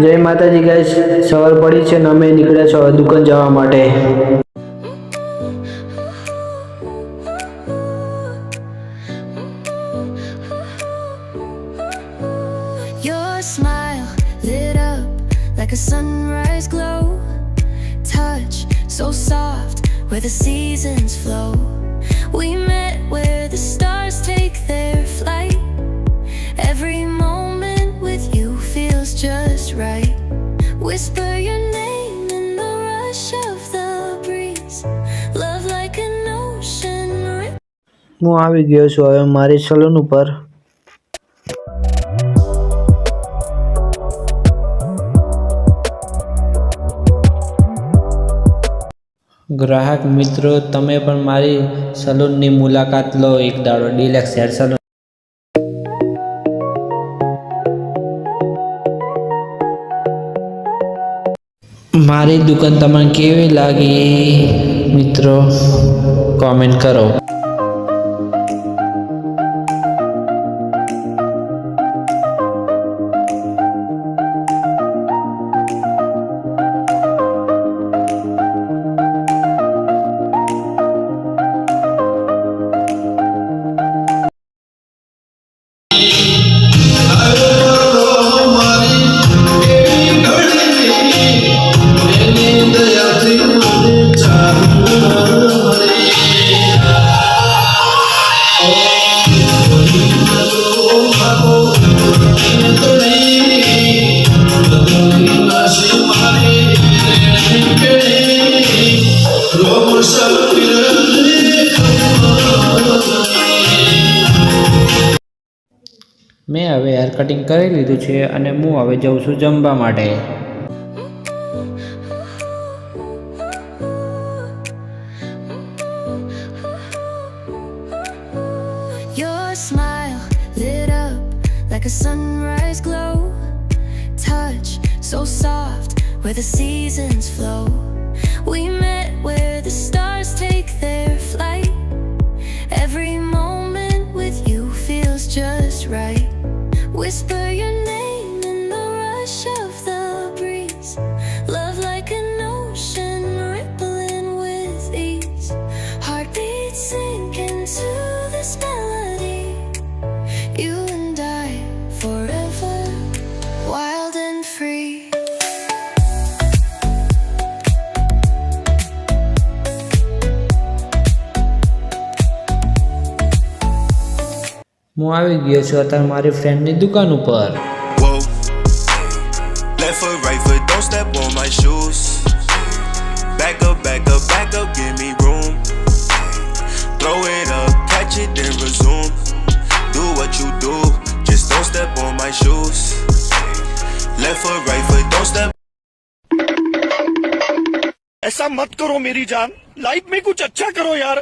જય માતાજી ગાઈસ, સવાર પડી છે ને અમે નીકળ્યા છો દુકાન જવા માટે. Your smile lit up like a sunrise glow. Touch so soft where the seasons flow. We met where the stars take their flight. Every moment with you feels just right. Whisper your name in the rush of the breeze. Love like an ocean. હું આવી ગયો છું હવે મારી salon ઉપર. ગ્રાહક મિત્રો, તમે પણ મારી સલૂનની મુલાકાત લો એક દાડો. Deluxe hair salon. મારી દુકાન તમને કેવી લાગી મિત્રો, કોમેન્ટ કરો. મેં હવે હેર કટિંગ કરી લીધું છે અને હું હવે જઉં છું જમવા માટે. Your smile lit up like a sunrise glow. Touch so soft where the seasons flow. We met where the stars take their flight. Every moment with you feels just right. Whisper your name in the rush of the breeze. Love like an ocean rippling with ease. Heartbeats sink into this melody. You and I forever, wild and free. હું આવી ગયો છું અત્યારે મારી ફ્રેન્ડની દુકાન ઉપર. Whoa, left foot, right foot, don't step on my shoes. Back up, back up, back up, give me room. Throw it up, catch it, then resume. Do what you do, just don't step on my shoes. Left foot, right foot, don't step. ऐसा मत करो मेरी जान, life में कुछ अच्छा करो यार.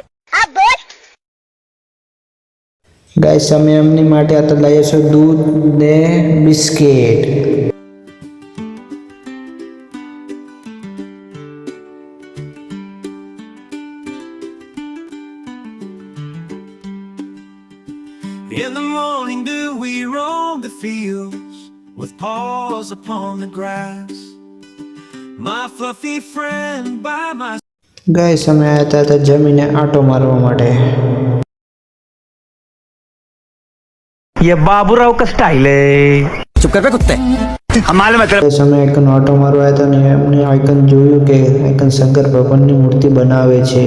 ગાઈસ, અમે એમની માટે આ તો લઈએ છો દૂધ ને biscuit. In the morning dew we roam the fields with paws upon the grass. My fluffy friend by my guys, અમે આવ્યા હતા તો જમીને આંટો મારવા માટે. ये बाबूराव का स्टाइल है. चुप कर बे कुत्ते. हमारे मतलब ગાઈસ, અમે આઈકન આંટો મારવા આવ્યા હતા ને એમને આઈકન જોયું કે આઈકન શંકર ભગવાનની મૂર્તિ બનાવે છે.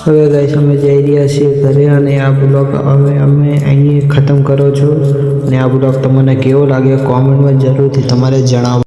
હવે ગાઈસ, અમે જઈ રહ્યા છીએ ઘરે અને આ બ્લોગ હવે અમે અહીં ખતમ કરો છો. અને આ બ્લોગ તમને કેવો લાગ્યો કોમેન્ટમાં જરૂરથી તમારે જણાવો.